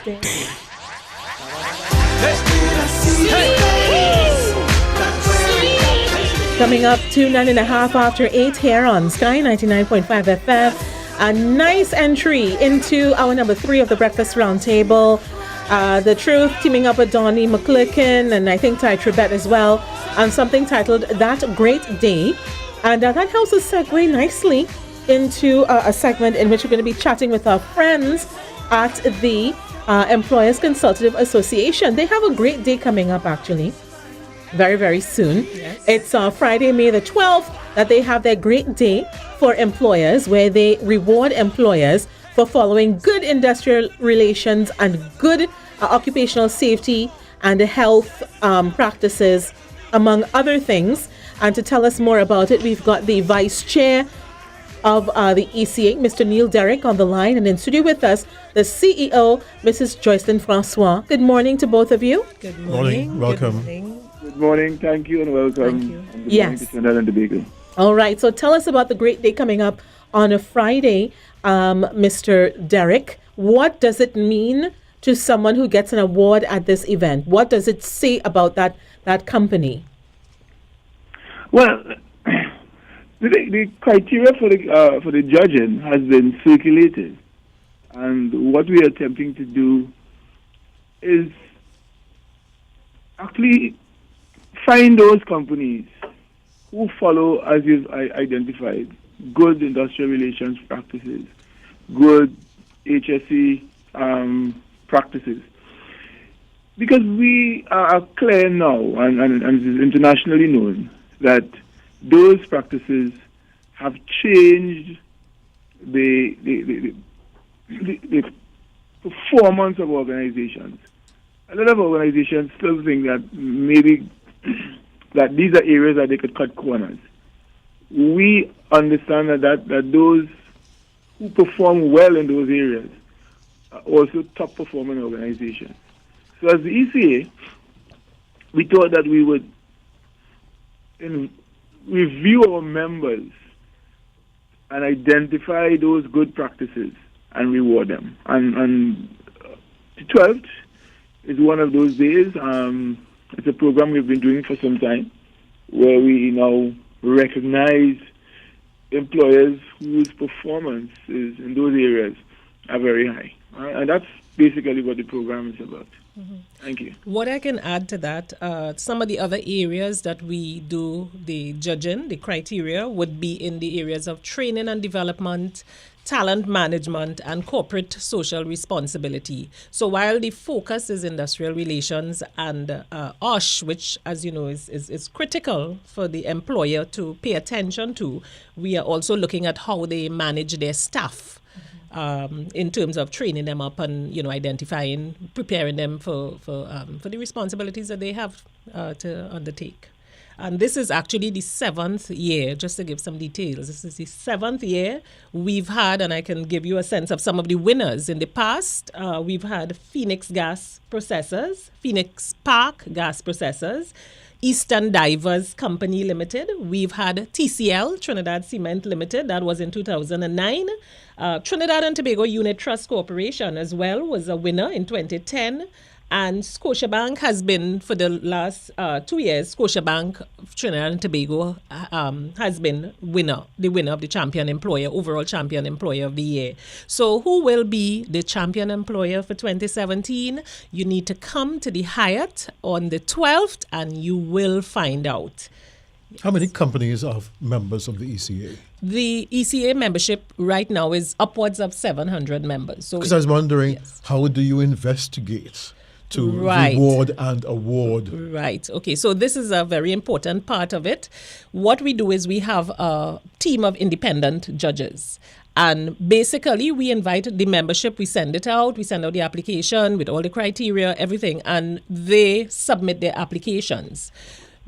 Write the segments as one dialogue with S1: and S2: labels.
S1: stay. Coming up to 9:30 after 8 here on Sky 99.5 FM. A nice entry into our number 3 of the Breakfast Roundtable. The Truth teaming up with Donnie McClicken and I think Ty Trebet as well on something titled That Great Day. And that helps us segue nicely into a segment in which we're going to be chatting with our friends at the Employers Consultative Association. They have a great day coming up actually. Very, very soon. Yes. It's Friday, May the 12th, that they have their great day for employers where they reward employers for following good industrial relations and good occupational safety and health practices, among other things. And to tell us more about it, we've got the Vice Chair of the ECA, Mr. Neil Derrick, on the line, and in studio with us, the CEO, Mrs. Joycelyn Francois. Good morning to both of you.
S2: Good morning.
S3: Welcome.
S2: Good morning.
S4: Good morning. Thank you and welcome.
S1: Thank you.
S4: And
S1: Yes.
S4: to Trinidad and Tobago.
S1: All right. So tell us about the great day coming up on a Friday, Mr. Derrick. What does it mean to someone who gets an award at this event? What does it say about that company?
S4: Well, the criteria for the judging has been circulated, and what we are attempting to do is actually find those companies who follow, as you've identified, good industrial relations practices, good HSE practices. Because we are clear now, and it is internationally known, that those practices have changed the performance of organizations. A lot of organizations still think that maybe that these are areas that they could cut corners. We understand that those who perform well in those areas are also top performing organizations. So as the ECA, we thought that we would review our members and identify those good practices and reward them. And the 12th is one of those days. It's a program we've been doing for some time, where we now recognize employers whose performance is in those areas are very high. And that's basically what the program is about. Mm-hmm. Thank you.
S2: What I can add to that, some of the other areas that we do the judging, the criteria, would be in the areas of training and development, talent management, and corporate social responsibility. So while the focus is industrial relations and OSH, which, as you know, is critical for the employer to pay attention to, we are also looking at how they manage their staff. In terms of training them up and identifying, preparing them for the responsibilities that they have to undertake. And this is actually the 7th year, just to give some details. This is the 7th year we've had, and I can give you a sense of some of the winners. In the past, we've had Phoenix Gas Processors, Phoenix Park Gas Processors, Eastern Divers Company Limited. We've had TCL, Trinidad Cement Limited. That was in 2009. Trinidad and Tobago Unit Trust Corporation as well was a winner in 2010. And Scotiabank has been, for the last 2 years, Scotiabank Trinidad and Tobago has been the winner of the Champion Employer, overall Champion Employer of the Year. So who will be the Champion Employer for 2017? You need to come to the Hyatt on the 12th and you will find out.
S3: How many companies are members of the ECA?
S2: The ECA membership right now is upwards of 700 members. So
S3: because I was wondering, how do you investigate to reward and award?
S2: Right. Okay. So this is a very important part of it. What we do is we have a team of independent judges. And basically, we invite the membership, we send it out, we send out the application with all the criteria, everything, and they submit their applications.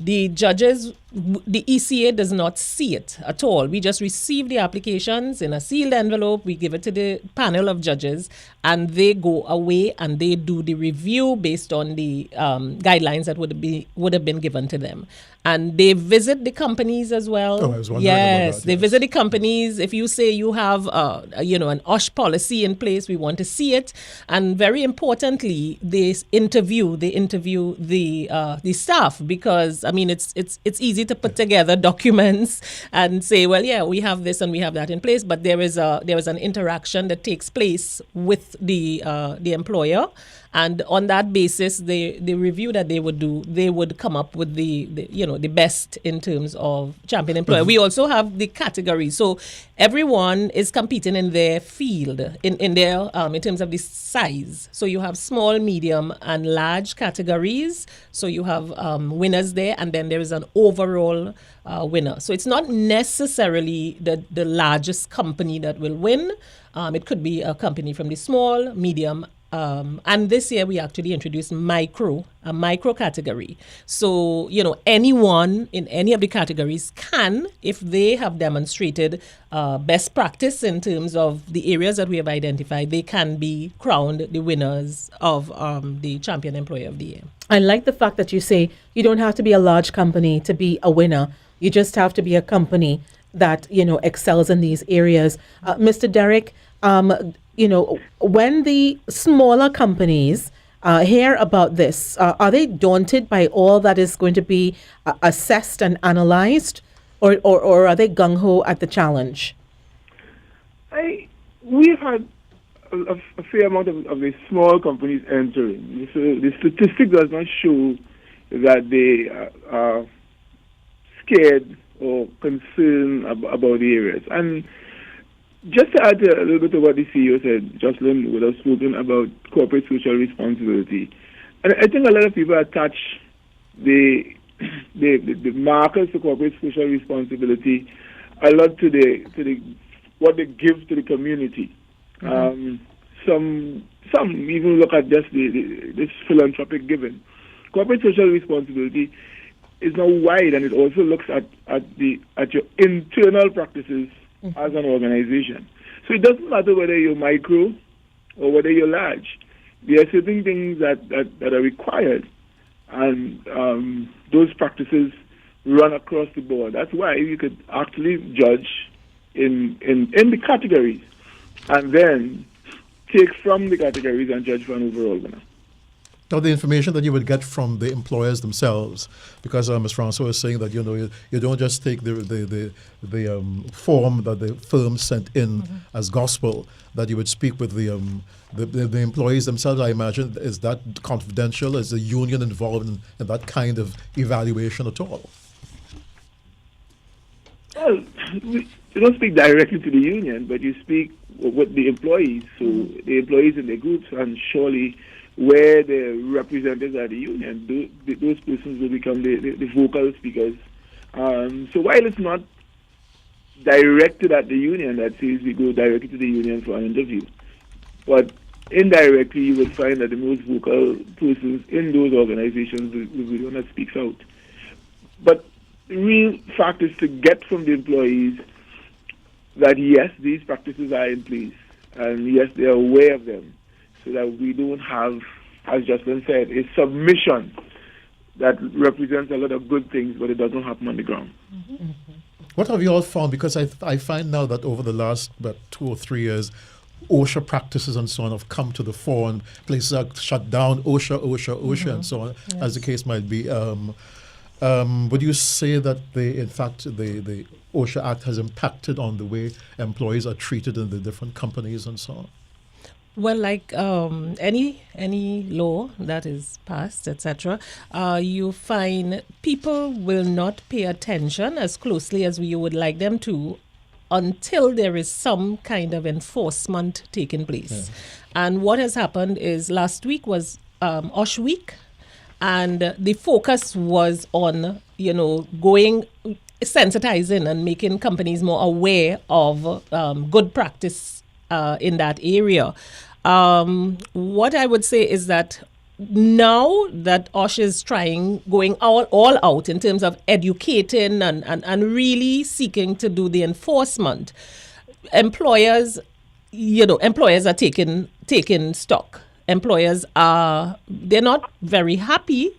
S2: The judges the ECA does not see it at all. We just receive the applications in a sealed envelope. We give it to the panel of judges, and they go away and they do the review based on the guidelines that would have been given to them. And they visit the companies as well.
S3: Oh, I was wondering about that,
S2: They
S3: yes.
S2: visit the companies. If you say you have, an OSH policy in place, we want to see it. And very importantly, they interview the staff, because I mean it's easy to put together documents and say, well, yeah, we have this and we have that in place, but there is an interaction that takes place with the employer. And on that basis, the review that they would do, they would come up with the best in terms of champion employer. We also have the categories, so everyone is competing in their field, in their in terms of the size. So you have small, medium, and large categories. So you have winners there, and then there is an overall winner. So it's not necessarily the largest company that will win. It could be a company from the small, medium. And this year we actually introduced a micro category. So, anyone in any of the categories can, if they have demonstrated best practice in terms of the areas that we have identified, they can be crowned the winners of the Champion Employer of the Year.
S1: I like the fact that you say you don't have to be a large company to be a winner. You just have to be a company that, excels in these areas. Mr. Derek, when the smaller companies hear about this, are they daunted by all that is going to be assessed and analyzed, or are they gung-ho at the challenge?
S4: We've had a fair amount of the small companies entering. So the statistic does not show that they are scared or concerned about the areas. And just to add a little bit to what the CEO said, Jocelyn would have spoken about corporate social responsibility. And I think a lot of people attach the markers for corporate social responsibility a lot to the what they give to the community. Mm-hmm. Some even look at just this philanthropic giving. Corporate social responsibility is now wide, and it also looks at your internal practices as an organization. So it doesn't matter whether you're micro or whether you're large. There are certain things that are required, and those practices run across the board. That's why you could actually judge in the categories, and then take from the categories and judge for an overall winner.
S3: Now, the information that you would get from the employers themselves, because Ms. Francois was saying that you don't just take the form that the firm sent in as gospel, that you would speak with the employees themselves. I imagine, is that confidential? Is the union involved in that kind of evaluation at all?
S4: Well, you don't speak directly to the union, but you speak with the employees. So the employees in the groups, and surely where the representatives are the union, those persons will become the vocal speakers. So while it's not directed at the union, that says we go directly to the union for an interview, but indirectly you would find that the most vocal persons in those organizations will be the one that speaks out. But the real fact is to get from the employees that yes, these practices are in place, and yes, they are aware of them, so that we don't have, as Justin said, a submission that represents a lot of good things, but it doesn't happen on the ground.
S1: Mm-hmm.
S3: What have you all found? Because I find now that over the last 2 or 3 years, OSHA practices and so on have come to the fore, and places are shut down, OSHA, and so on, as the case might be. Would you say that in fact, the OSHA Act has impacted on the way employees are treated in the different companies and so on?
S2: Well, like any law that is passed, etc., you find people will not pay attention as closely as we would like them to until there is some kind of enforcement taking place. Yeah. And what has happened is last week was OSH Week, and the focus was on, sensitizing and making companies more aware of good practice in that area. What I would say is that now that OSH is going all out in terms of educating and really seeking to do the enforcement, employers are taking stock. They're not very happy,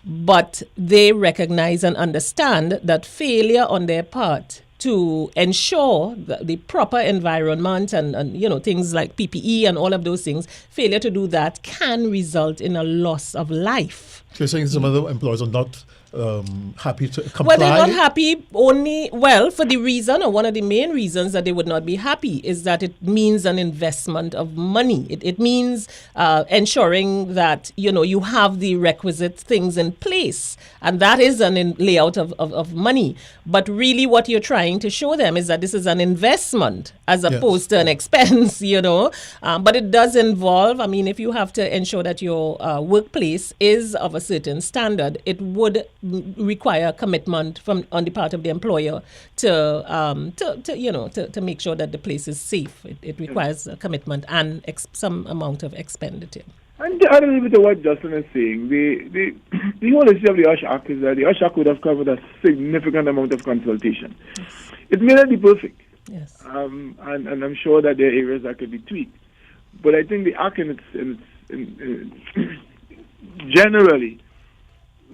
S2: but they recognize and understand that failure on their part to ensure the proper environment and things like PPE and all of those things, failure to do that can result in a loss of life.
S3: So you're saying some other employers are not happy to comply?
S2: Well, they're not happy for the reason, or one of the main reasons that they would not be happy is that it means an investment of money. It means ensuring that, you have the requisite things in place. And that is an layout of money. But really what you're trying to show them is that this is an investment as opposed to an expense, But it does involve, if you have to ensure that your workplace is of a certain standard, it would require commitment on the part of the employer to make sure that the place is safe. It requires a commitment and some amount of expenditure.
S4: And to add a little bit to what Justin is saying, the whole issue of the OSH Act is that the OSH Act would have covered a significant amount of consultation. Yes. It may not be perfect.
S2: Yes.
S4: And I'm sure that there are areas that could be tweaked. But I think the Act generally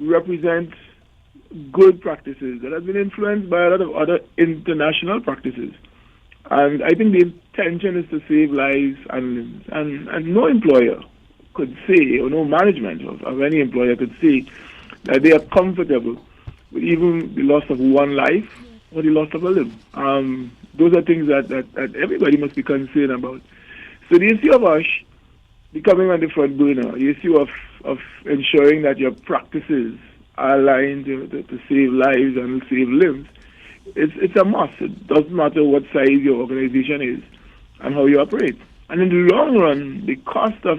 S4: represents good practices that have been influenced by a lot of other international practices. And I think the intention is to save lives and no employer could say, or no management of any employer could say that they are comfortable with even the loss of one life or the loss of a limb. Those are things that everybody must be concerned about. So the issue of OSH becoming on the front burner, the issue of ensuring that your practices are aligned to save lives and save limbs, it's a must. It doesn't matter what size your organization is and how you operate. And in the long run, the cost of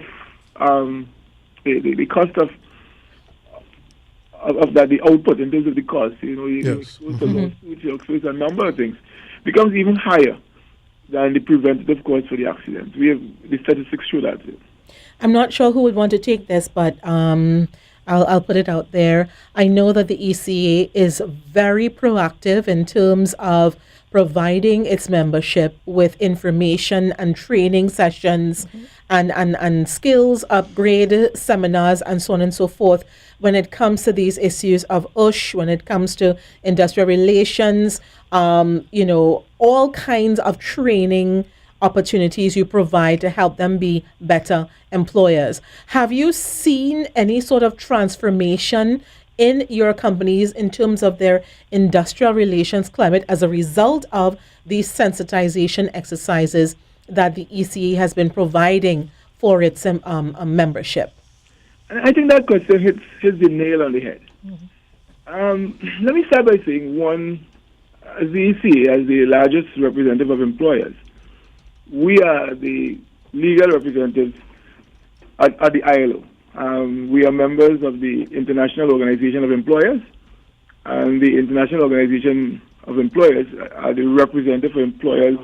S4: the output in terms of the cost, it's a number of things, becomes even higher than the preventative cost for the accidents. The statistics show that.
S1: I'm not sure who would want to take this, but I'll put it out there. I know that the ECA is very proactive in terms of providing its membership with information and training sessions and skills upgrade seminars and so on and so forth when it comes to these issues of OSH, when it comes to industrial relations, all kinds of training opportunities you provide to help them be better employers. Have you seen any sort of transformation in your companies in terms of their industrial relations climate as a result of these sensitization exercises that the ECA has been providing for its membership?
S4: I think that question hits the nail on the head. Mm-hmm. Let me start by saying, one, as the ECA, as the largest representative of employers, we are the legal representatives at the ILO. We are members of the International Organization of Employers, and the International Organization of Employers are the representative for employers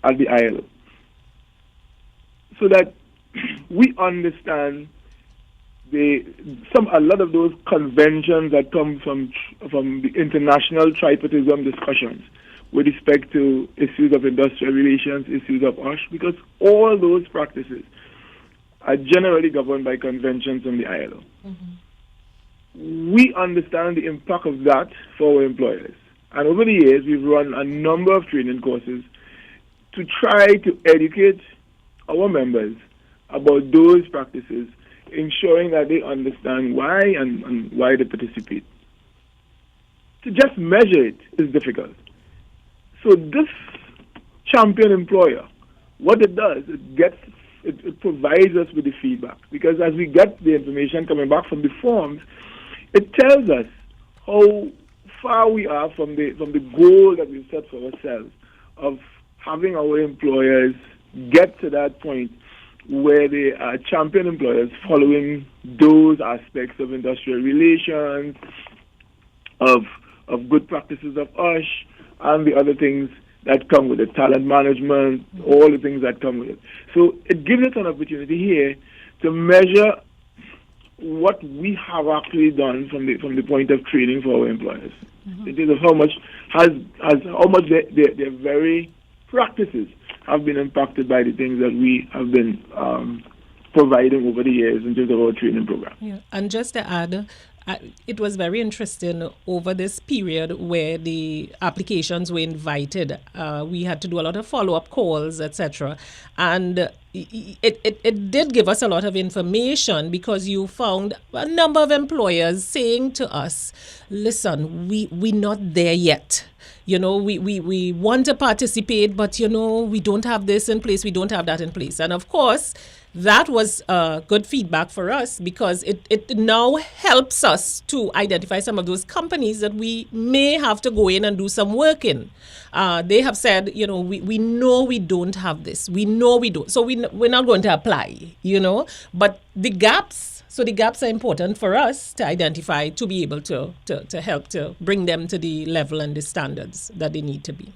S4: at the ILO. So that we understand a lot of those conventions that come from the international tripartism discussions with respect to issues of industrial relations, issues of OSH, because all those practices are generally governed by conventions from the ILO. Mm-hmm. We understand the impact of that for our employers. And over the years, we've run a number of training courses to try to educate our members about those practices, ensuring that they understand why and why they participate. To just measure it is difficult. So this champion employer, what it does, it provides us with the feedback, because as we get the information coming back from the forums, it tells us how far we are from the goal that we've set for ourselves of having our employers get to that point where they are champion employers following those aspects of industrial relations, of good practices of OSH, and the other things that come with it, talent management, all the things that come with it. So it gives us an opportunity here to measure what we have actually done from the point of training for our employers. In terms of how much their very practices have been impacted by the things that we have been providing over the years in terms of our training program.
S2: Yeah. And just to add, it was very interesting over this period where the applications were invited. We had to do a lot of follow-up calls, etc. And it did give us a lot of information, because you found a number of employers saying to us, listen, we're not there yet. We want to participate, but, we don't have this in place, we don't have that in place. And of course, that was good feedback for us, because it now helps us to identify some of those companies that we may have to go in and do some work in. They have said, we know we don't have this. We know we don't. So we're not going to apply, But the gaps are important for us to identify, to be able to help to bring them to the level and the standards that they need to be.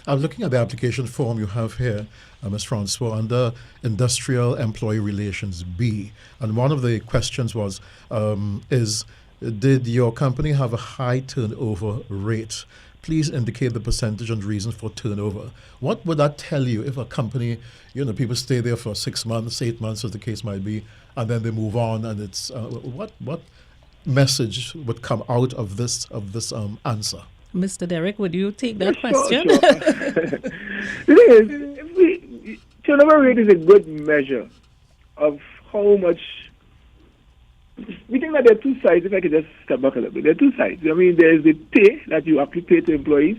S3: I'm looking at the application form you have here, Ms. Francois, under Industrial Employee Relations B. And one of the questions was, did your company have a high turnover rate? Please indicate the percentage and reason for turnover. What would that tell you if a company, people stay there for 6 months, 8 months, as the case might be, and then they move on, and it's what message would come out of this answer?
S2: Mr. Derek, would you take that question?
S4: Sure. Turnover rate is a good measure of how much. We think that there are two sides. If I could just step back a little bit, there are two sides. There's the pay that you actually pay to employees,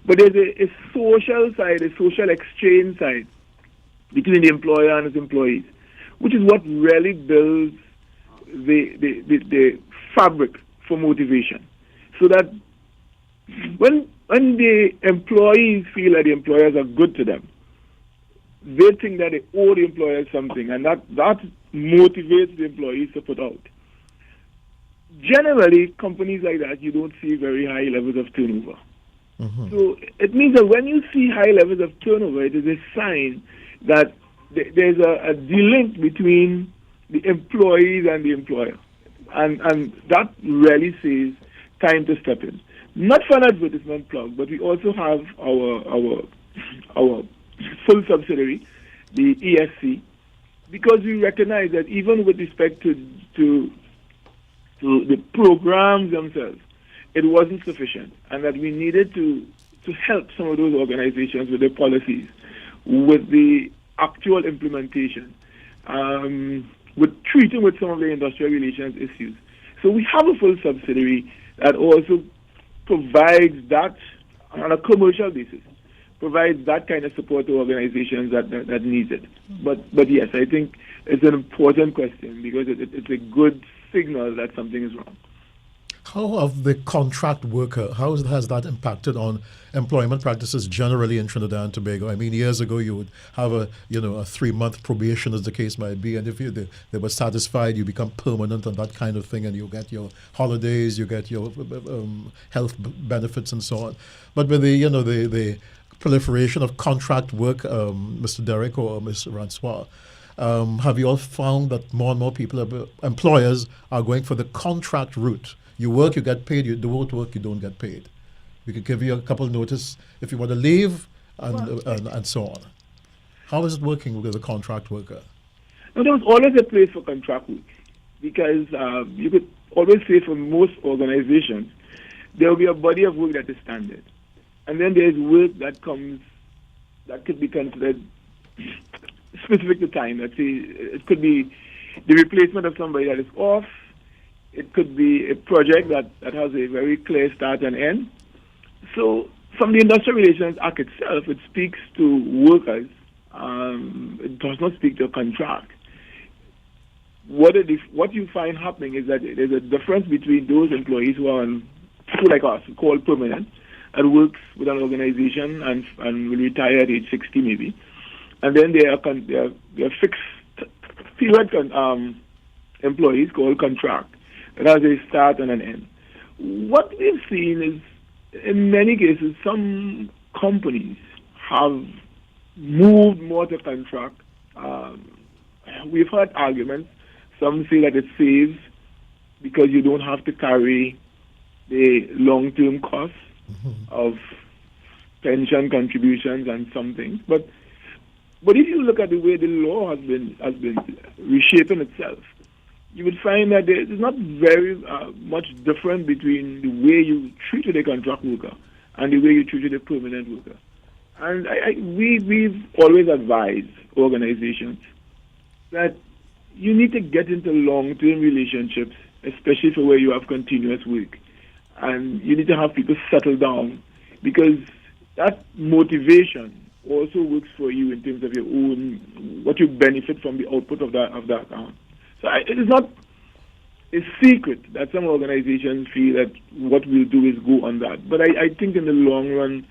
S4: but there's a social side, a social exchange side between the employer and his employees, which is what really builds the fabric for motivation. So that when the employees feel that the employers are good to them, they think that they owe the employers something, and that motivates the employees to put out. Generally, companies like that, you don't see very high levels of turnover. Mm-hmm. So it means that when you see high levels of turnover, it is a sign that there's a de-link between the employees and the employer. And that really says time to step in. Not for an advertisement plug, but we also have our full subsidiary, the ESC, because we recognize that even with respect to the programs themselves, it wasn't sufficient, and that we needed to help some of those organizations with their policies, with the actual implementation, with treating with some of the industrial relations issues. So we have a full subsidiary that also provides that on a commercial basis, provides that kind of support to organizations that need it. But yes, I think it's an important question, because it's a good signal that something is wrong.
S3: How of the contract worker, how has that impacted on employment practices generally in Trinidad and Tobago? Years ago you would have a 3-month probation, as the case might be, and if they were satisfied, you become permanent and that kind of thing, and you get your holidays, you get your health benefits and so on. But with the proliferation of contract work, Mr. Derek or Ms. Francois, have you all found that more and more employers are going for the contract route? You work, you get paid. You don't work, you don't get paid. We could give you a couple of notice if you want to leave, and so on. How is it working with a contract worker?
S4: Now, there was always a place for contract work, because you could always say for most organizations, there will be a body of work that is standard. And then there's work that could be considered specific to time. Let's say it could be the replacement of somebody that is off. It could be a project that has a very clear start and end. So from the Industrial Relations Act itself, it speaks to workers. It does not speak to a contract. What you find happening is that there's a difference between those employees who are like us, called permanent, and works with an organization and will retire at age 60 maybe. And then there are fixed period employees called contract. It has a start and an end. What we've seen is, in many cases, some companies have moved more to contract. We've heard arguments. Some say that it saves because you don't have to carry the long-term costs of pension contributions and some things. But if you look at the way the law has been reshaping itself, you would find that there is not very much different between the way you treated a contract worker and the way you treated a permanent worker. And we've always advised organizations that you need to get into long-term relationships, especially for where you have continuous work. And you need to have people settle down, because that motivation also works for you in terms of your own, what you benefit from the output of that account. So it is not a secret that some organizations feel that what we'll do is go on that. But I think in the long run,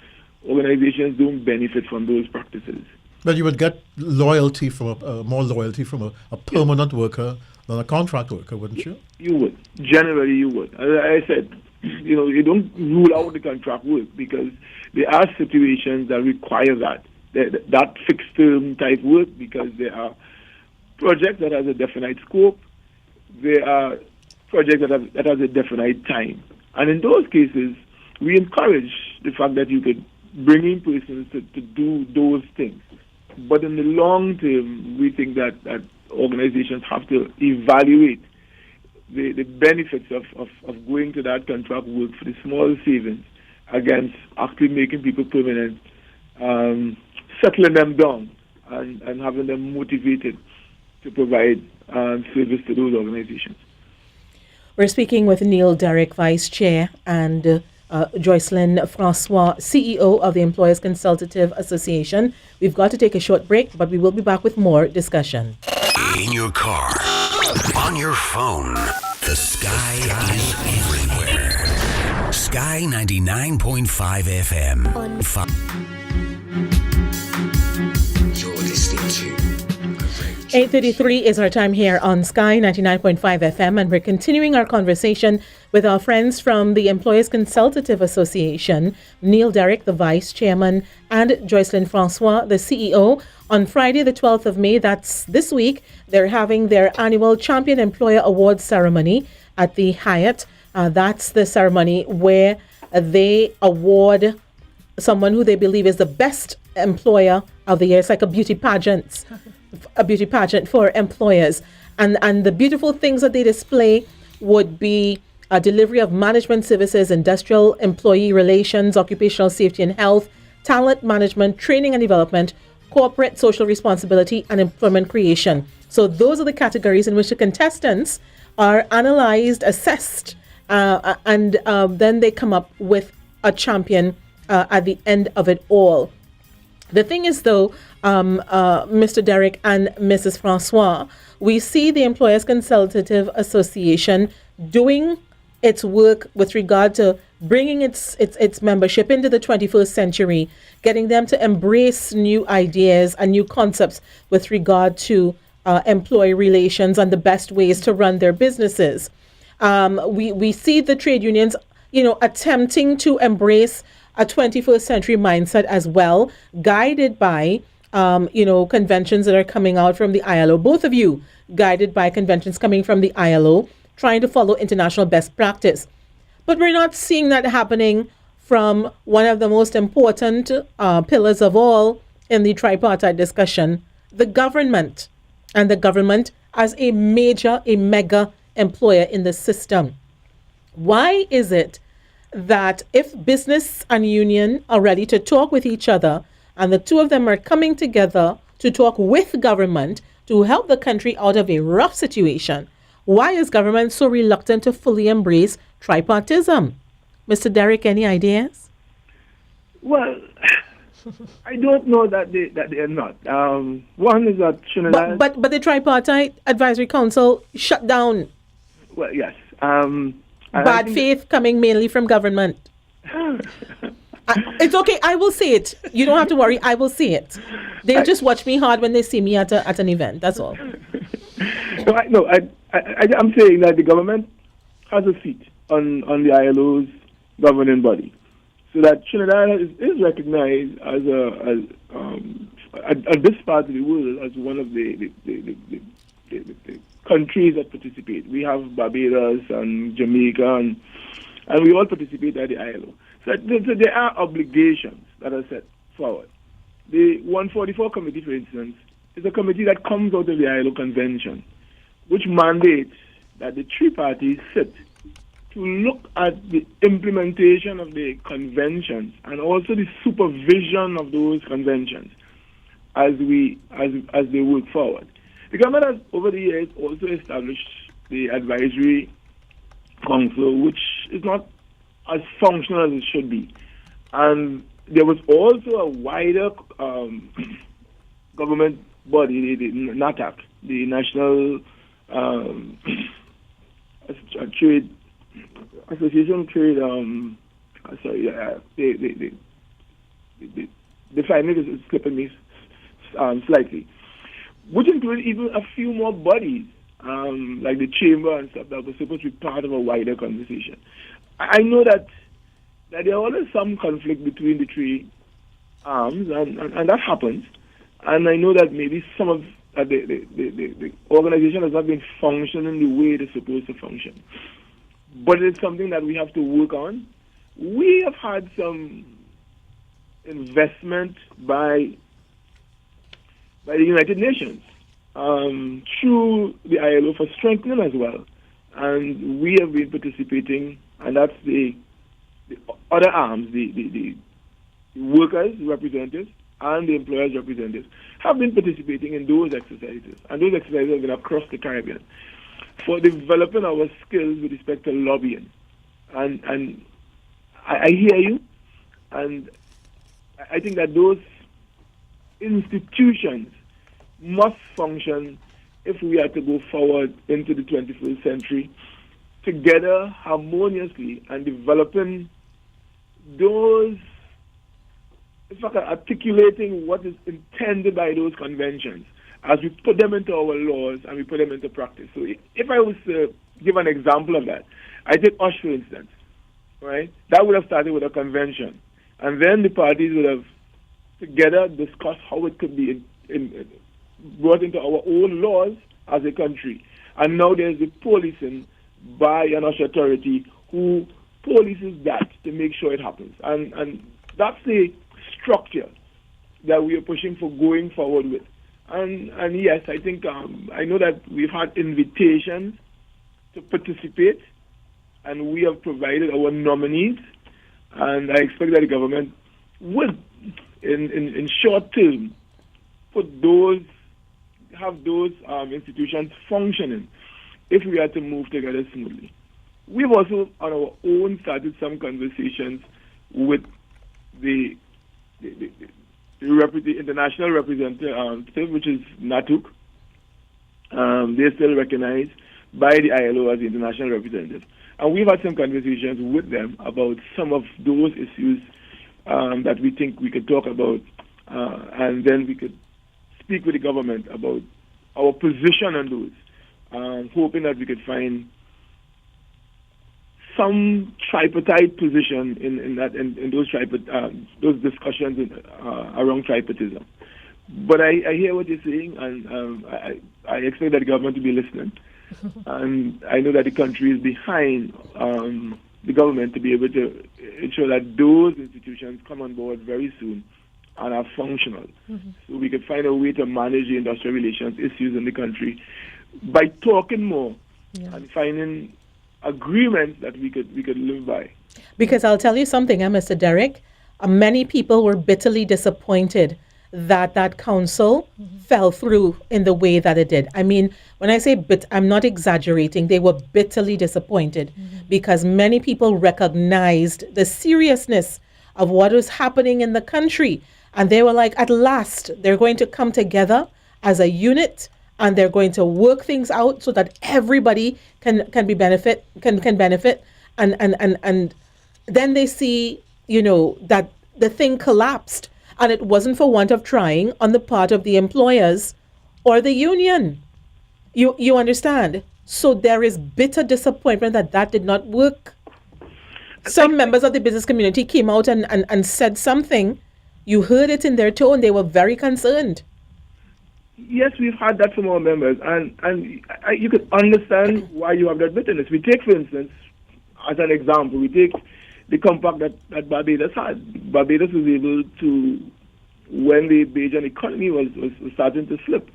S4: organizations don't benefit from those practices.
S3: But you would get loyalty from more loyalty from a permanent worker than a contract worker, wouldn't you?
S4: You would. Generally, you would. As I said, you don't rule out the contract work, because there are situations that require that fixed term type work, because there are projects that has a definite scope, there are projects that has a definite time. And in those cases, we encourage the fact that you could bring in persons to do those things. But in the long term, we think that organizations have to evaluate the benefits of going to that contract work for the small savings against actually making people permanent, settling them down, and having them motivated to provide service to those organizations.
S1: We're speaking with Neil Derrick, Vice Chair, and Joycelyn Francois, CEO of the Employers Consultative Association. We've got to take a short break, but we will be back with more discussion.
S5: In your car, on your phone, the sky is everywhere. Sky 99.5 FM. You're listening to
S1: 8:33 is our time here on Sky 99.5 FM, and we're continuing our conversation with our friends from the Employers Consultative Association, Neil Derrick, the Vice Chairman, and Joycelyn Francois, the CEO. On Friday, the 12th of May, that's this week, they're having their annual Champion Employer Awards ceremony at the Hyatt. That's the ceremony where they award someone who they believe is the best employer of the year. It's like a beauty pageant for employers. And the beautiful things that they display would be a delivery of management services, industrial employee relations, occupational safety and health, talent management, training and development, corporate social responsibility, and employment creation. So those are the categories in which the contestants are analyzed, assessed, and then they come up with a champion at the end of it all. The thing is, though, Mr. Derrick and Mrs. Francois, we see the Employers Consultative Association doing its work with regard to bringing its membership into the 21st century, getting them to embrace new ideas and new concepts with regard to employee relations and the best ways to run their businesses. We see the trade unions, attempting to embrace a 21st century mindset as well, guided by, conventions that are coming out from the ILO. Both of you guided by conventions coming from the ILO, trying to follow international best practice. But we're not seeing that happening from one of the most important pillars of all in the tripartite discussion, the government, and the government as a mega employer in the system. Why is it that if business and union are ready to talk with each other, and the two of them are coming together to talk with government to help the country out of a rough situation, why is government so reluctant to fully embrace tripartism? Mr. Derrick, any ideas?
S4: Well, I don't know that they are not. One is that Trinidad.
S1: But the Tripartite Advisory Council shut down.
S4: Well, yes.
S1: Bad faith coming mainly from government. It's okay. I will say it. You don't have to worry. I will say it. They'll just watch me hard when they see me at an event. That's all.
S4: I'm saying that the government has a seat on the ILO's governing body, so that Trinidad is recognized as at this part of the world as one of the countries that participate. We have Barbados and Jamaica, and we all participate at the ILO. So there are obligations that are set forward. The 144 committee, for instance, is a committee that comes out of the ILO convention, which mandates that the three parties sit to look at the implementation of the conventions and also the supervision of those conventions as they work forward. The government has, over the years, also established the advisory council, which is not as functional as it should be. And there was also a wider government body, the NATAC, the National Trade Association Trade. The finance is slipping me slightly, which included even a few more bodies, like the chamber and stuff that was supposed to be part of a wider conversation. I know that there are always some conflict between the three arms, and that happens. And I know that maybe some of the organization has not been functioning the way it's supposed to function. But it's something that we have to work on. We have had some investment by the United Nations through the ILO for strengthening as well. And we have been participating, and that's the other arms, the workers' representatives and the employers' representatives have been participating in those exercises. And those exercises have been across the Caribbean for developing our skills with respect to lobbying. And I hear you, and I think that those institutions must function if we are to go forward into the 21st century together harmoniously and developing those, in fact, articulating what is intended by those conventions as we put them into our laws and we put them into practice. So if I was to give an example of that, I take USH, for instance, right? That would have started with a convention. And then the parties would have together discussed how it could be brought into our own laws as a country. And now there's the policing by an USH authority who polices that to make sure it happens. And that's the structure that we are pushing for going forward with. And yes, I think I know that we've had invitations to participate, and we have provided our nominees, and I expect that the government would, in short term, have those institutions functioning if we are to move together smoothly. We've also, on our own, started some conversations with the international representative, which is NATUC. They're still recognized by the ILO as the international representative. And we've had some conversations with them about some of those issues that we think we could talk about, and then we could speak with the government about our position on those, hoping that we could find some tripartite position in those discussions around tripartism. But I hear what you're saying, and I expect that the government to be listening. And I know that the country is behind the government to be able to ensure that those institutions come on board very soon and are functional. Mm-hmm. So we could find a way to manage the industrial relations issues in the country by talking more and finding agreements that we could live by.
S1: Because I'll tell you something, Mr. Derek, many people were bitterly disappointed that council fell through in the way that it did. I mean, when I say I'm not exaggerating, they were bitterly disappointed because many people recognized the seriousness of what was happening in the country. And they were like, at last, they're going to come together as a unit and they're going to work things out so that everybody can benefit. And then they see, that the thing collapsed. And it wasn't for want of trying on the part of the employers or the union. You understand? So there is bitter disappointment that did not work. Some members of the business community came out and said something. You heard it in their tone. They were very concerned.
S4: yes, we've had that from our members, and you could understand why you have that bitterness. We take, for instance, as an example, we take the compact that Barbados had. Barbados was able to, when the Bajan economy was starting to slip,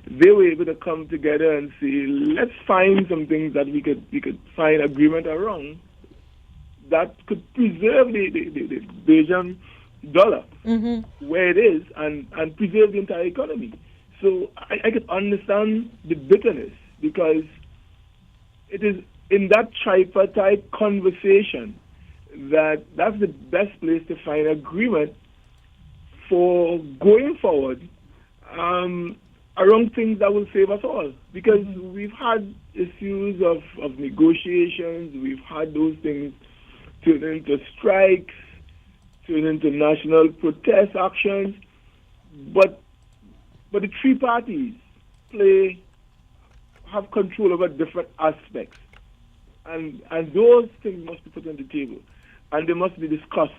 S4: they were able to come together and say, let's find some things that we could find agreement around that could preserve the Bajan dollar where it is and preserve the entire economy. So I could understand the bitterness, because it is in that tripartite conversation that's the best place to find agreement for going forward around things that will save us all. Because we've had issues of negotiations, we've had those things turn into strikes, turn into national protest actions, but the three parties have control over different aspects, and those things must be put on the table, and they must be discussed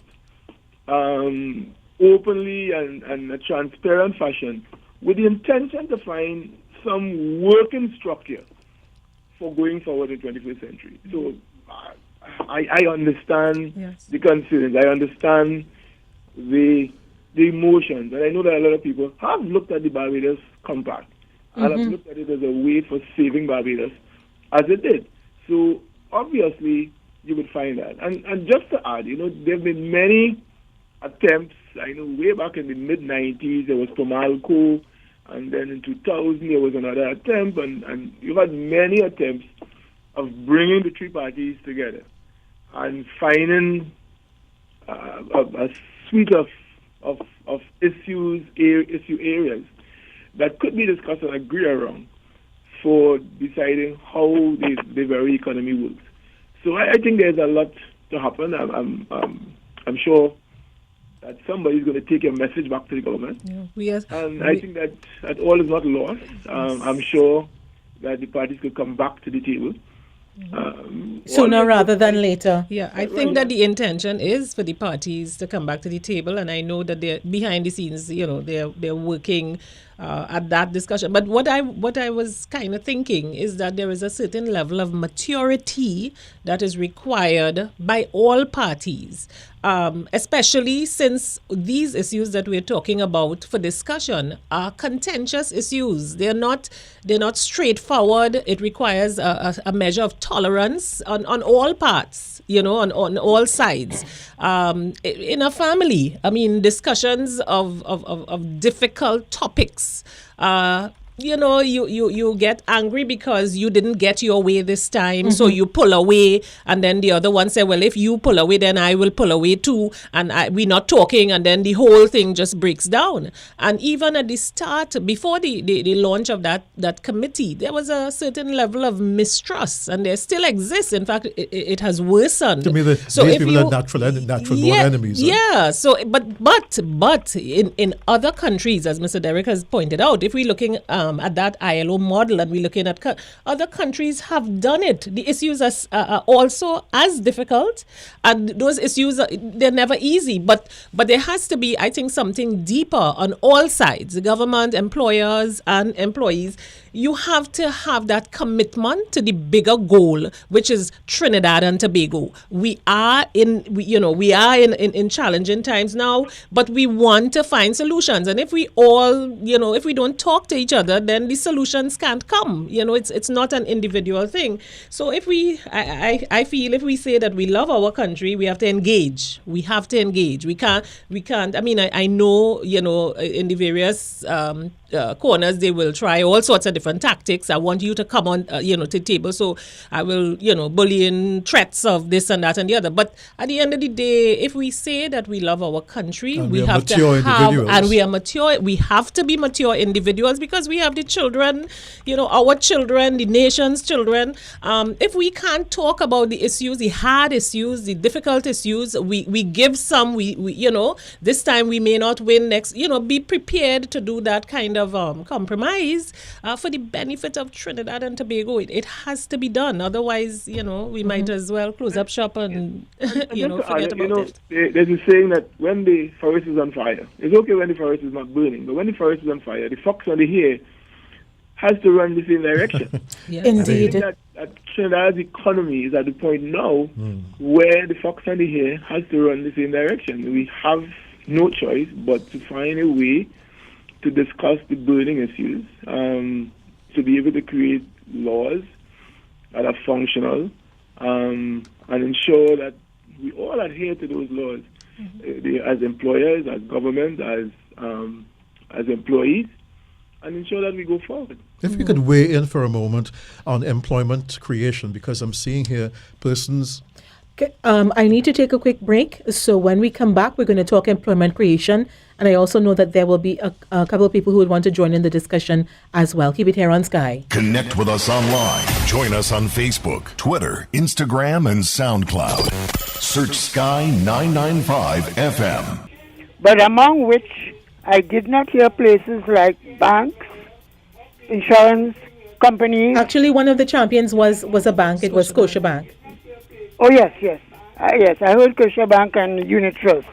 S4: openly and in a transparent fashion, with the intention to find some working structure for going forward in the 21st century. So I understand the concerns. I understand the emotions. And I know that a lot of people have looked at the Barbados Compact and have looked at it as a way for saving Barbados, as it did. So obviously you would find that. And just to add, there have been many attempts. I know way back in the mid-90s there was Pomalco, and then in 2000 there was another attempt, and you've had many attempts of bringing the three parties together and finding a suite of issue areas that could be discussed and agree around for deciding how the very economy works. So I think there's a lot to happen. I'm sure that somebody's going to take a message back to the government. I think that all is not lost. I'm sure that the parties could come back to the table.
S1: Sooner rather than later.
S2: Yeah, I think that the intention is for the parties to come back to the table, and I know that they're behind the scenes, they're working at that discussion. But what I was kind of thinking is that there is a certain level of maturity that is required by all parties, especially since these issues that we're talking about for discussion are contentious issues. They're not straightforward. It requires a measure of tolerance on all parts, on all sides. In a family, discussions of difficult topics. You get angry because you didn't get your way this time, so you pull away, and then the other one say, well, if you pull away, then I will pull away too, and we're not talking, and then the whole thing just breaks down. And even at the start, before the launch of that committee, there was a certain level of mistrust, and there still exists. In fact, it has worsened.
S3: To me, these people are natural born enemies.
S2: Yeah. So, but in other countries, as Mr. Derek has pointed out, if we're looking at that ILO model, and we're looking at other countries have done it. The issues are also as difficult, and those issues they're never easy. But there has to be, I think, something deeper on all sides: the government, employers, and employees. You have to have that commitment to the bigger goal, which is Trinidad and Tobago. We are in challenging times now, but we want to find solutions. And if we all, if we don't talk to each other, then the solutions can't come. It's not an individual thing. So I feel if we say that we love our country, we have to engage. We have to engage. We can't. I know, in the various corners, they will try all sorts of different tactics. I want you to come on, to the table. So I will, bullying, threats of this and that and the other. But at the end of the day, if we say that we love our country, we have to have, and we are mature. We have to be mature individuals, because we have the children, our children, the nation's children. If we can't talk about the issues, the hard issues, the difficult issues, we give some. We this time we may not win. Next, be prepared to do that kind kind of compromise for the benefit of Trinidad and Tobago. It has to be done. Otherwise, we might as well close up shop and, forget about it.
S4: There's a saying that when the forest is on fire, it's okay when the forest is not burning, but when the forest is on fire, the fox on the hare has to run the same direction.
S2: Yes.
S1: Indeed.
S4: That Trinidad's economy is at the point now where the fox and the hare has to run the same direction. We have no choice but to find a way to discuss the burning issues, to be able to create laws that are functional, and ensure that we all adhere to those laws, as employers, as government, as employees, and ensure that we go forward.
S3: If you could weigh in for a moment on employment creation, because I'm seeing here persons.
S1: Okay, I need to take a quick break. So when we come back, we're going to talk employment creation. And I also know that there will be a couple of people who would want to join in the discussion as well. Keep it here on Sky.
S6: Connect with us online. Join us on Facebook, Twitter, Instagram, and SoundCloud. Search Sky 995 FM.
S7: But among which I did not hear places like banks, insurance companies.
S1: Actually, one of the champions was a bank. It was Scotiabank.
S7: Oh, yes. Yes, I heard Scotiabank and Unit Trust.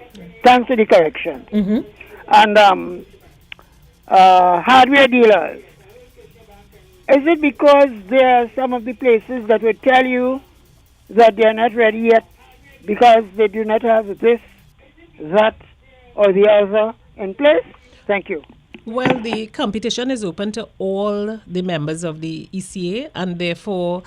S7: Thanks to the correction.
S1: Mm-hmm.
S7: And hardware dealers. Is it because there are some of the places that would tell you that they are not ready yet because they do not have this, that, or the other in place? Thank you.
S2: Well, the competition is open to all the members of the ECA, and therefore,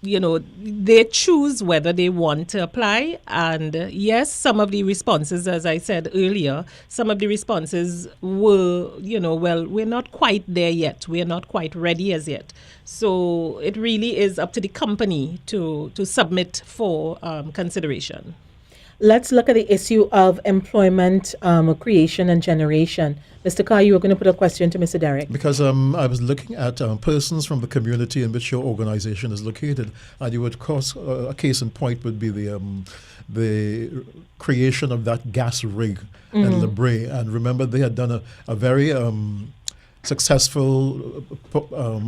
S2: they choose whether they want to apply. And yes, some of the responses, as I said earlier, some of the responses were, we're not quite there yet. We're not quite ready as yet. So it really is up to the company to submit for consideration.
S1: Let's look at the issue of employment creation and generation. Mr. Carr, you were going to put a question to Mr. Derek.
S3: Because I was looking at persons from the community in which your organization is located, and you would, of course, a case in point would be the creation of that gas rig in Lebré. And remember, they had done a very successful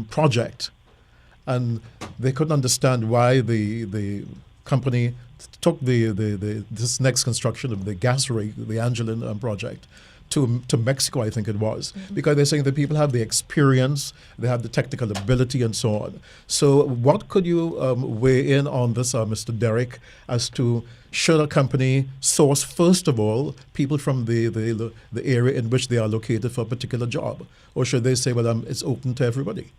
S3: project, and they couldn't understand why the company took this next construction of the gas rig, the Angelin project, to Mexico, I think it was, because they're saying that people have the experience, they have the technical ability, and so on. So what could you weigh in on this, Mr. Derek, as to should a company source, first of all, people from the area in which they are located for a particular job? Or should they say, well, it's open to everybody?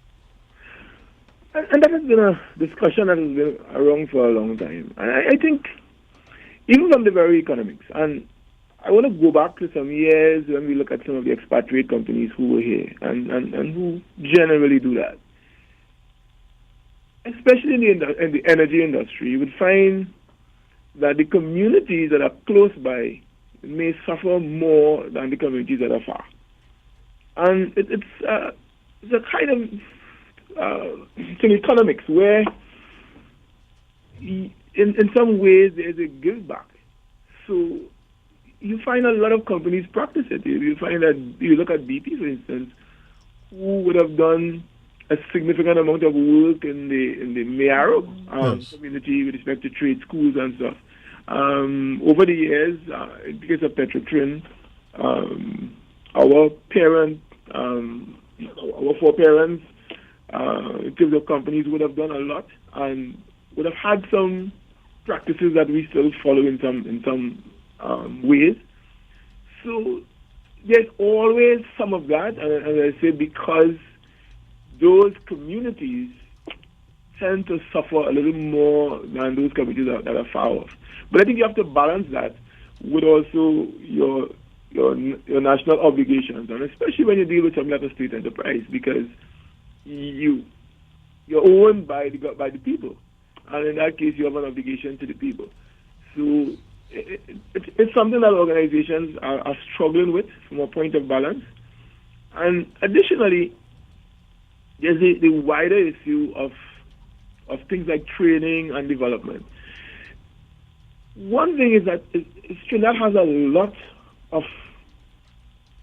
S4: And that has been a discussion that has been around for a long time. And I think, even from the very economics, and I want to go back to some years when we look at some of the expatriate companies who were here and who generally do that. Especially in the energy industry, you would find that the communities that are close by may suffer more than the communities that are far. And it's a kind of some economics where in some ways there's a give back. So you find a lot of companies practice it. You find that you look at BP, for instance, who would have done a significant amount of work in the Mayaro community with respect to trade schools and stuff. Over the years, in the case of Petrotrin, our parent, our foreparents, in terms of companies, would have done a lot and would have had some practices that we still follow in some ways. So there's always some of that, and as I say, because those communities tend to suffer a little more than those communities that are far off. But I think you have to balance that with also your national obligations, and especially when you deal with something like a state enterprise, because you're owned by the people, and in that case, you have an obligation to the people. So it's something that organizations are struggling with from a point of balance. And additionally, there's the wider issue of things like training and development. One thing is that Trinidad has a lot of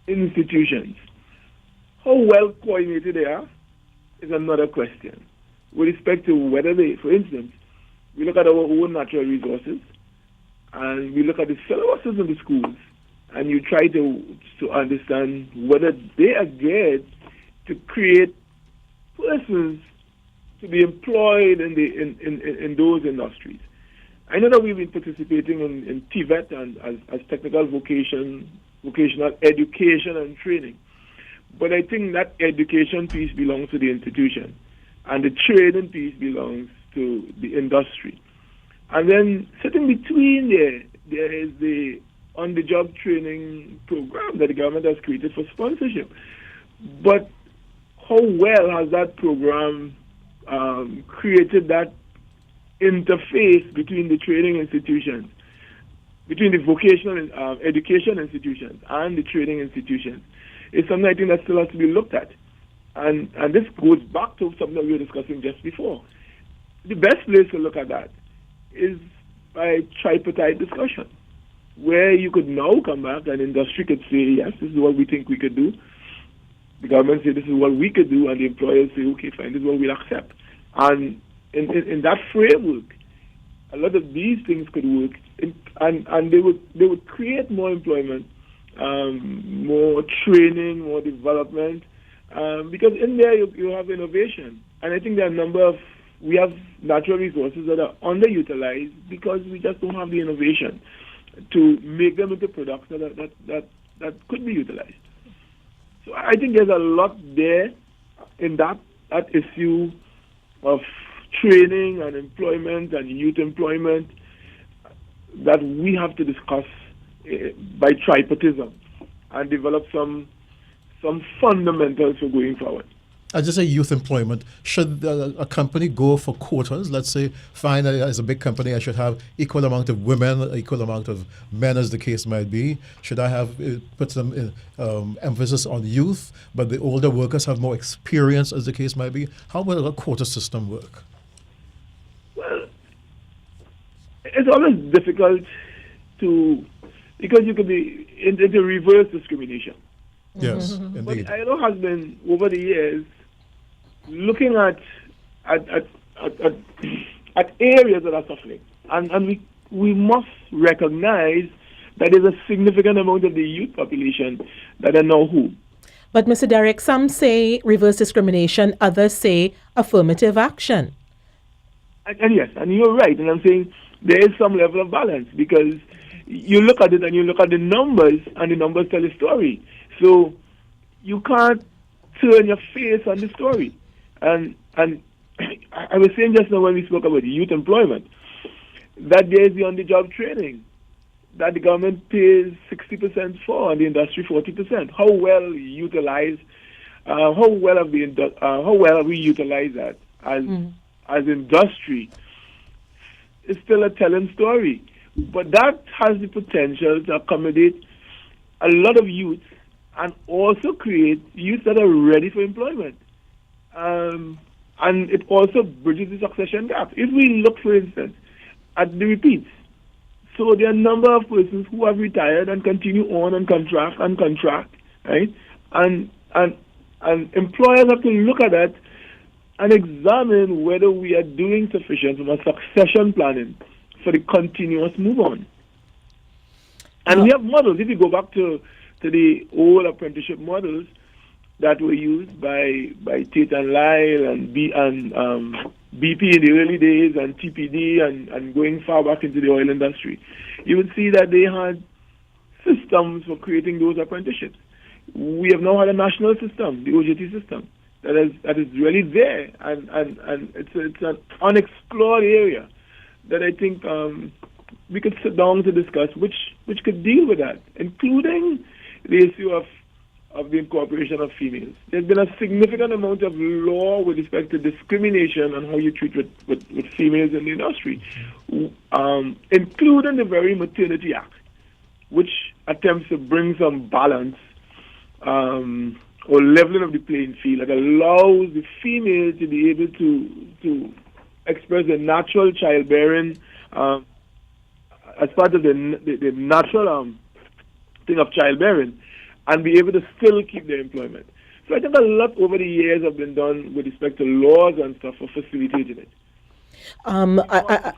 S4: institutions, how well coordinated they are is another question. With respect to whether they, for instance, we look at our own natural resources and we look at the syllabuses in the schools and you try to understand whether they are geared to create persons to be employed in those industries. I know that we've been participating in TVET and as technical vocational education and training. But I think that education piece belongs to the institution and the training piece belongs to the industry. And then sitting between there is the on-the-job training program that the government has created for sponsorship. But how well has that program created that interface between the training institutions, between the vocational education institutions and the training institutions? It's something I think that still has to be looked at. And this goes back to something that we were discussing just before. The best place to look at that is by tripartite discussion, where you could now come back and industry could say, yes, this is what we think we could do. The government say this is what we could do, and the employers say, okay, fine, this is what we'll accept. And in that framework, a lot of these things could work, and they would create more employment, more training, more development, because in there you have innovation. And I think there are we have natural resources that are underutilized because we just don't have the innovation to make them into products that could be utilized. So I think there's a lot there in that issue of training and employment and youth employment that we have to discuss by tripartism and develop some fundamentals for going forward.
S3: I just say youth employment. Should a company go for quotas? Let's say, fine, as a big company, I should have equal amount of women, equal amount of men, as the case might be. Should I have put some emphasis on youth, but the older workers have more experience, as the case might be? How will a quota system work?
S4: Well, it's always difficult because you could be into reverse discrimination.
S3: Yes, indeed.
S4: But ILO has been, over the years, looking at areas that are suffering. And we must recognize that there's a significant amount of the youth population that are now home.
S1: But Mr. Derek, some say reverse discrimination, others say affirmative action.
S4: And yes, and you're right. And I'm saying there is some level of balance because you look at it and you look at the numbers, and the numbers tell a story. So you can't turn your face on the story. And I was saying just now when we spoke about youth employment, that there is the on-the-job training that the government pays 60% for, and the industry 40%. How well utilized? How well have we utilized that as industry? It's still a telling story, but that has the potential to accommodate a lot of youth and also create youth that are ready for employment. And it also bridges the succession gap. If we look, for instance, at the repeats, so there are a number of persons who have retired and continue on and contract, right? And employers have to look at that and examine whether we are doing sufficient from a succession planning for the continuous move on. And we have models. If you go back to the old apprenticeship models that were used by Tate and Lyle and BP in the early days and TPD and going far back into the oil industry, you would see that they had systems for creating those apprenticeships. We have now had a national system, the OJT system, that is really there, and it's an unexplored area that I think we could sit down to discuss which could deal with that, including the issue of the incorporation of females. There's been a significant amount of law with respect to discrimination and how you treat with females in the industry, including the very Maternity Act, which attempts to bring some balance or leveling of the playing field that allows the female to be able to express the natural childbearing as part of the natural thing of childbearing, and be able to still keep their employment. So I think a lot over the years have been done with respect to laws and stuff for facilitating it.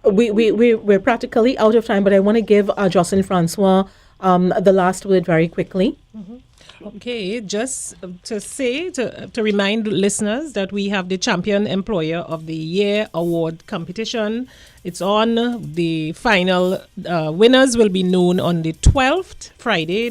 S1: We're practically out of time, but I want to give Jocelyn Francois the last word very quickly.
S2: Okay, just to say, to remind listeners that we have the Champion Employer of the Year Award competition. It's on. The final winners will be known on the 12th,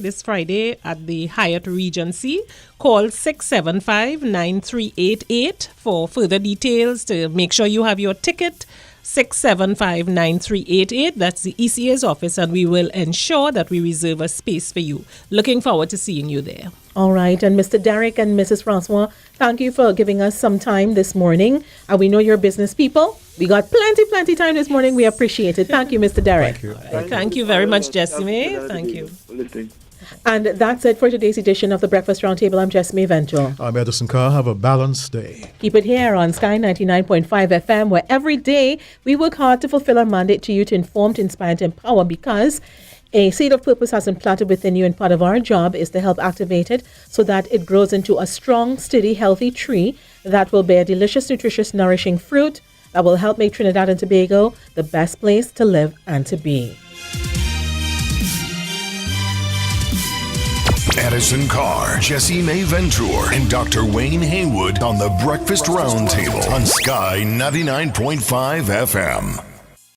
S2: this Friday, at the Hyatt Regency. Call 675-9388 for further details to make sure you have your ticket. 675-9388. That's the ECA's office, and we will ensure that we reserve a space for you. Looking forward to seeing you there.
S1: All right. And Mr. Derek and Mrs. Francois, thank you for giving us some time this morning. We know you're business people. We got plenty time this morning. We appreciate it. Thank you, Mr. Derek.
S3: Thank you.
S2: Thank you very much, Jessime. Thank you.
S4: Listening.
S1: And that's it for today's edition of the Breakfast Roundtable. I'm Jessime Vento.
S3: I'm Edison Carr. Have a balanced day.
S1: Keep it here on Sky 99.5 FM, where every day we work hard to fulfill our mandate to you to inform, to inspire, and to empower, because a seed of purpose has been planted within you, and part of our job is to help activate it so that it grows into a strong, steady, healthy tree that will bear delicious, nutritious, nourishing fruit that will help make Trinidad and Tobago the best place to live and to be.
S6: Edison Carr, Jesse May Venture, and Dr. Wayne Haywood on the Breakfast Roundtable on Sky 99.5 FM.